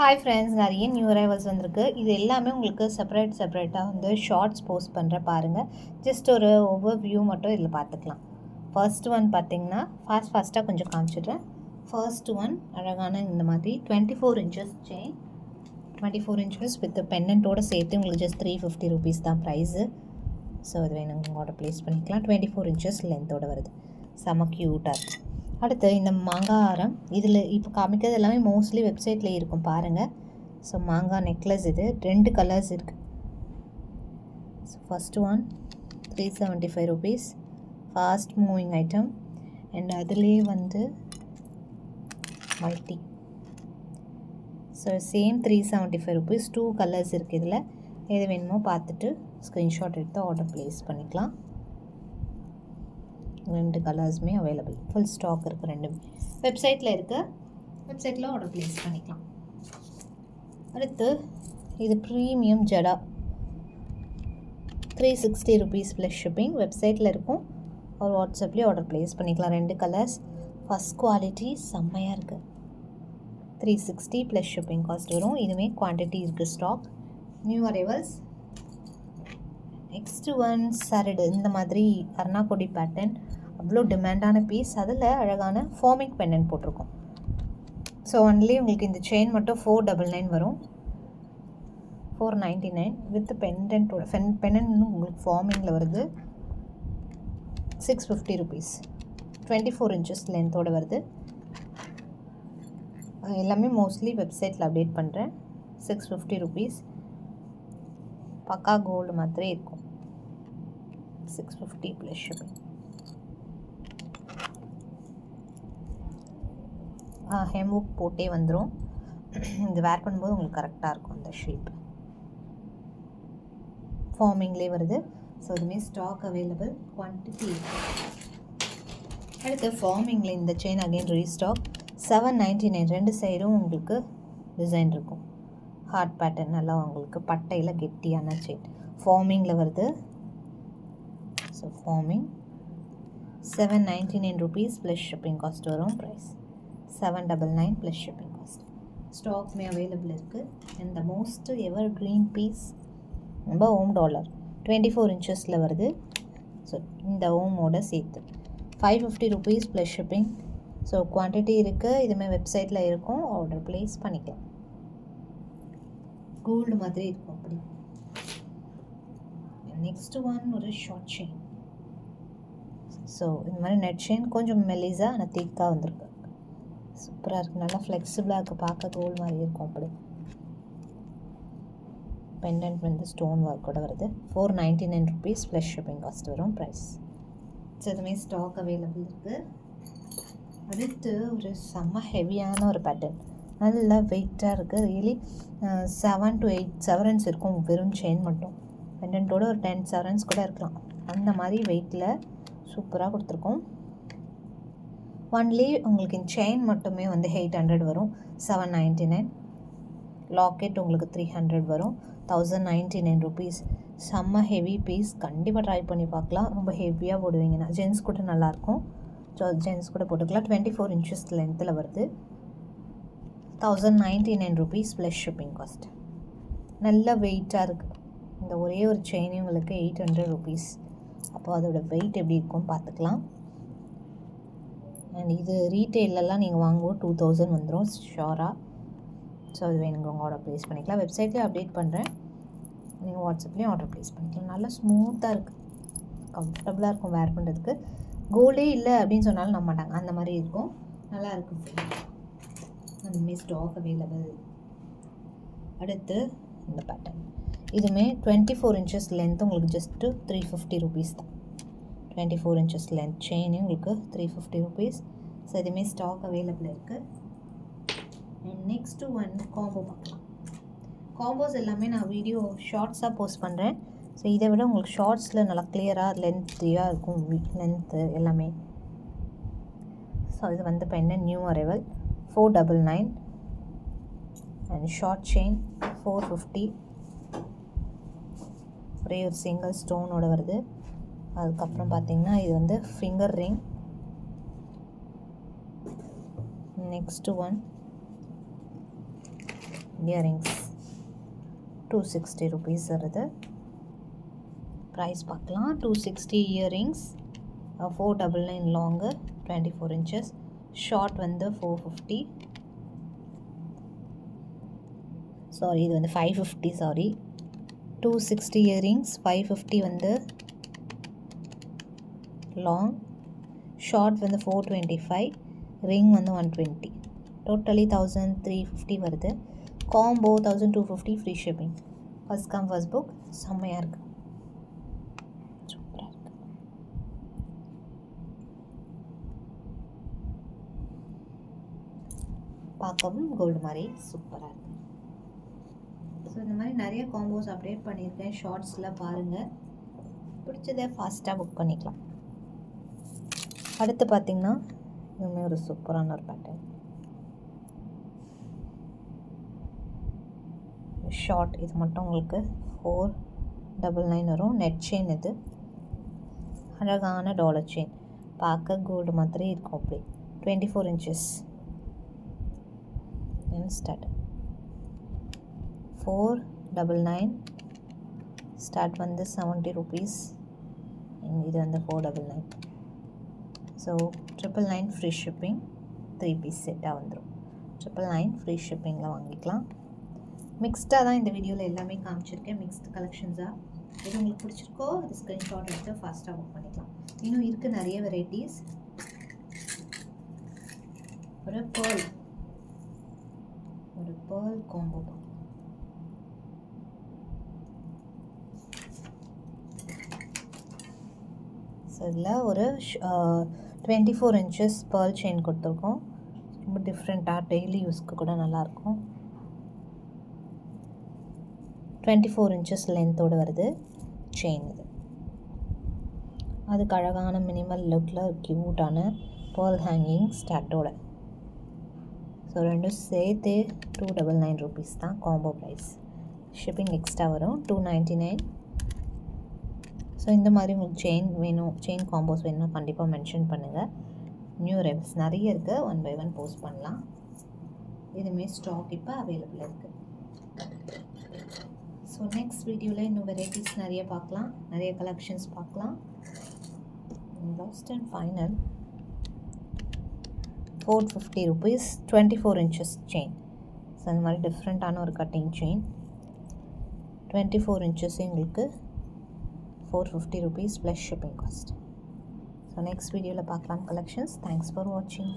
Hi friends, நிறைய new arrivals வந்திருக்கு. இது எல்லாமே உங்களுக்கு செப்பரேட்டாக வந்து ஷார்ட்ஸ் போஸ்ட் பண்ணுற பாருங்கள். ஜஸ்ட் ஒரு ஓவர் வியூ மட்டும் இதில் பார்த்துக்கலாம். ஃபர்ஸ்ட் ஒன் பார்த்தீங்கன்னா ஃபஸ்ட்டாக கொஞ்சம் காமிச்சிடுறேன். ஃபர்ஸ்ட் ஒன் அழகான இந்த மாதிரி 24 இன்ச்சஸ் செயின், 24 இன்ச்சஸ் வித் பெண்டன்ட்டோடு சேர்த்து உங்களுக்கு ஜஸ்ட் 350 rupees தான் ப்ரைஸு. ஸோ இது வேணும் உங்களோட ப்ளேஸ் பண்ணிக்கலாம். 24 இன்ச்சஸ் லென்த்தோடு வருது. செம க்யூட்டாக இருக்குது. அடுத்து இந்த மாங்காய் ஆரம், இதில் இப்போ காமிக்கிறது எல்லாமே மோஸ்ட்லி வெப்சைட்டில் இருக்கும் பாருங்கள். ஸோ மாங்காய் நெக்லஸ், இது 2 கலர்ஸ் இருக்குது. So first one 375 rupees, fast moving item. And அதுலேயே வந்து multi. So same 375 rupees, 2 colours இருக்குது. இதில் எது வேணுமோ பார்த்துட்டு ஸ்க்ரீன்ஷாட் எடுத்து ஆர்டர் ப்ளேஸ் பண்ணிக்கலாம். 2 கலர்ஸுமே அவைலபிள், ஃபுல் ஸ்டாக் இருக்குது. ரெண்டுமே வெப்சைட்டில் இருக்குது, வெப்சைட்டில் ஆர்டர் ப்ளேஸ் பண்ணிக்கலாம். அடுத்து இது ப்ரீமியம் ஜடா, 360 rupees ப்ளஸ் ஷிப்பிங். வெப்சைட்டில் இருக்கும், ஒரு வாட்ஸ்அப்லேயே ஆர்டர் ப்ளேஸ் பண்ணிக்கலாம். 2 கலர்ஸ், ஃபஸ்ட் குவாலிட்டி செம்மையாக இருக்குது. 360 ப்ளஸ் ஷிப்பிங் காஸ்ட் வரும். இதுவுமே குவான்டிட்டி இருக்குது, stock. New arrivals. Next one சரடு, இந்த மாதிரி கர்ணாக்கொடி பேட்டர்ன், அவ்வளோ டிமாண்டான பீஸ். அதில் அழகான ஃபார்மிங் பெண்டன்ட் போட்டிருக்கோம். ஸோ ஒன்லி உங்களுக்கு இந்த செயின் மட்டும் 499 வரும், 499 வித் பெண்டன்ட்டோட. பெண்டன்ட் உங்களுக்கு ஃபார்மிங்கில் வருது, 650 rupees, 24 inches லென்த்தோடு வருது. எல்லாமே மோஸ்ட்லி வெப்சைட்டில் அப்டேட் பண்ணுறேன். 650 rupees, பக்கா கோல்டு மாதிரி இருக்கும். 650 ப்ளஸ் ஷிப்பிங். ஹெம்வுக் போட்டே வந்துடும். இது வேர் பண்ணும்போது உங்களுக்கு கரெக்டாக இருக்கும் அந்த ஷேப். ஃபார்மிங்லேயே வருது. ஸோ இதுவுமே ஸ்டாக் அவைலபிள், குவான்டிட்டி. அடுத்து ஃபார்மிங்கில் இந்த செயின் அகெயின் ரீஸ்டாக், 799. 2 சைடும் உங்களுக்கு டிசைன் இருக்கும். ஹார்ட் பேட்டர்ன், நல்லா உங்களுக்கு பட்டையில் கெட்டியான செயின். ஃபார்மிங்கில் வருது. So forming 799 rupees plus shipping cost வரும். Price 799 plus shipping cost. ஸ்டாக்மே அவைலபிள் இருக்குது. And the most evergreen piece ரொம்ப ஓம் டாலர், 24 inches வருது. ஸோ இந்த ஓமோட சேர்த்து 550 rupees plus shipping. So quantity இருக்குது, இதுமாதிரி வெப்சைட்டில் இருக்கும், ஆர்டர் ப்ளேஸ் பண்ணிக்கலாம். கோல்டு மாதிரி இருக்கும் அப்படி. நெக்ஸ்ட் ஒன் ஒரு ஷார்ட் செயின். ஸோ இந்த மாதிரி நெட் செயின் கொஞ்சம் மெலிஸாக ஆனால் திக்காக வந்திருக்கு. சூப்பராக இருக்குது, நல்லா ஃப்ளெக்சிபிளாக இருக்குது, பார்க்க கோல்டு மாதிரி இருக்கும் அப்படி. பெண்டன்ட் வந்து ஸ்டோன் ஒர்க்கோட வருது. 499 rupees ப்ளஸ் ஷிப்பிங் காஸ்ட் வரும். ப்ரைஸ். ஸோ இதுமாதிரி ஸ்டாக் அவைலபிள் இருக்குது. அடுத்து ஒரு செம்ம ஹெவியான ஒரு பேட்டர்ன், நல்லா வெயிட்டாக இருக்குது. ரியலி 7 to 8 severance இருக்கும் வெறும் செயின் மட்டும். பெண்டன்ட்டோடு ஒரு 10 severance கூட இருக்கலாம். அந்த மாதிரி வெயிட்டில் சூப்பராக கொடுத்துருக்கோம். ஒன்லி உங்களுக்கு இந்த செயின் மட்டுமே வந்து 800 வரும், 799. லாக்கெட் உங்களுக்கு 300 வரும், 1099 rupees. செம்ம ஹெவி பீஸ், கண்டிப்பாக ட்ரை பண்ணி பார்க்கலாம். ரொம்ப ஹெவியாக போடுவீங்கன்னா ஜென்ஸ் கூட நல்லாயிருக்கும். ஸோ ஜென்ஸ் கூட போட்டுக்கலாம். 24 inches லென்த்தில் வருது. 1099 rupees ப்ளஸ் ஷிப்பிங் காஸ்ட். நல்ல வெயிட்டாக இருக்குது. இந்த ஒரே ஒரு செயினே உங்களுக்கு 800 rupees. அப்போ அதோட வெயிட் எப்படி இருக்கும்னு பார்த்துக்கலாம். அண்ட் இது ரீட்டெயிலெலாம் நீங்கள் வாங்குவோம் 2000 வந்துடும் ஷோராக. ஸோ அது வேணுங்க ஆர்டர் ப்ளேஸ் பண்ணிக்கலாம். வெப்சைட்லேயே அப்டேட் பண்ணுறேன், நீங்கள் வாட்ஸ்அப்லேயும் ஆர்டர் ப்ளேஸ் பண்ணிக்கலாம். நல்லா ஸ்மூத்தாக இருக்குது, கம்ஃபர்டபுளாக இருக்கும் வேர் பண்ணுறதுக்கு. கோல்டே இல்லை அப்படின்னு சொன்னாலும் நம்ப மாட்டாங்க, அந்த மாதிரி இருக்கும். நல்லா இருக்கும். அதுமாரி ஸ்டாக் அவைலபிள். அடுத்து இந்த பேட்டர்ன், இதுவுமே 24 inches லென்த், உங்களுக்கு ஜஸ்ட்டு 350 rupees தான். 24 inches லென்த் செயினே உங்களுக்கு 350 rupees. ஸோ இதுவுமே ஸ்டாக் அவைலபிள் இருக்குது. அண்ட் நெக்ஸ்ட்டு ஒன் காம்போ பார்க்கலாம். காம்போஸ் எல்லாமே நான் வீடியோ ஷார்ட்ஸாக போஸ்ட் பண்ணுறேன். ஸோ இதை விட உங்களுக்கு ஷார்ட்ஸில் நல்லா கிளியராக லென்த்தியாக இருக்கும், லென்த்து எல்லாமே. ஸோ இது வந்து pendant new arrival 499. And short chain 450. ஒரே ஒரு சிங்கிள் ஸ்டோனோட வருது. அதுக்கப்புறம் பார்த்திங்கன்னா இது வந்து finger ring. Next one earrings 260 rupees வருது. ப்ரைஸ் பார்க்கலாம். 260 இயரிங்ஸ், 499 லாங்கு, 24 inches. ஷார்ட் வந்து 450. சாரி, இது வந்து 550. சாரி, 260 இயரிங்ஸ், 550 வந்து லாங், ஷார்ட் வந்து 425, ரிங் வந்து 120. டோட்டலி 1350 வருது. Combo 1250, free shipping. First come first book. செம்மையாக இருக்குது, சூப்பராக இருக்குது. பார்க்கவும் கோல்டு மாதிரி சூப்பராக இருக்குது. ஸோ இந்த மாதிரி நிறைய காம்போஸ் அப்டேட் பண்ணியிருக்கேன். ஷார்ட்ஸில் பாருங்கள், பிடிச்சதை ஃபாஸ்ட்டாக புக் பண்ணிக்கலாம். அடுத்து பார்த்திங்கன்னா இன்னுமே ஒரு சூப்பரான ஒரு பேட்டர்ன். ஷார்ட், இது மட்டும் உங்களுக்கு 499 வரும். நெட் செயின், இது அழகான டாலர் செயின், பார்க்க கோல்டு மாதிரி இருக்கும். அப்படி 24 inches. ஸ்டார்ட் 499, ஸ்டார்ட் வந்து 70 rupees. இது வந்து 499. So 999 free shipping. 3 பீஸ் செட்டாக வந்துடும். 999 ஃப்ரீ ஷிப்பிங்கில் வாங்கிக்கலாம். மிக்ஸ்டாக தான் இந்த வீடியோவில் எல்லாமே காமிச்சிருக்கேன், மிக்ஸ்டு கலெக்ஷன்ஸாக. எது உங்களுக்கு பிடிச்சிருக்கோ அது ஸ்க்ரீன்ஷாட் எடுத்து ஃபாஸ்ட்டாக புக் பண்ணிக்கலாம். இன்னும் இருக்குது நிறைய வெரைட்டிஸ். ஒரு பேர்ல் காம்போ. ஸோ இதில் ஒரு 24 inches பேர்ல் செயின் கொடுத்துருக்கோம். ரொம்ப டிஃப்ரெண்ட்டாக டெய்லி யூஸ்க்கு கூட நல்லாயிருக்கும். 24 inches லென்த்தோடு வருது செயின். இது அதுக்கு அழகான மினிமல் லுக்கில் க்யூட்டான பேர்ல் ஹேங்கிங் ஸ்டார்ட்டோட. ஸோ ரெண்டும் சேர்த்து 299 rupees தான் காம்போ ப்ரைஸ். ஷிப்பிங் எக்ஸ்ட்ரா வரும் 299. ஸோ இந்த மாதிரி உங்களுக்கு செயின் வேணும், செயின் காம்போஸ் வேணும்னா கண்டிப்பாக மென்ஷன் பண்ணுங்கள். நியூ ரெவல்ஸ் நிறைய இருக்குது, 1 by 1 போஸ்ட் பண்ணலாம். இதுவுமே ஸ்டாக் இப்போ அவைலபிள் இருக்குது. ஸோ நெக்ஸ்ட் வீடியோவில் இன்னும் வெரைட்டிஸ் நிறைய பார்க்கலாம், நிறைய கலெக்ஷன்ஸ் பார்க்கலாம். Last and final 450 rupees 24 inches chain. So அந்த மாதிரி டிஃப்ரெண்ட்டான ஒரு கட்டிங் செயின். 24 inches உங்களுக்கு 450 rupees plus shipping cost. So next வீடியோவில் பார்க்கலாம் கலெக்ஷன்ஸ். தேங்க்ஸ் ஃபார் வாட்சிங்.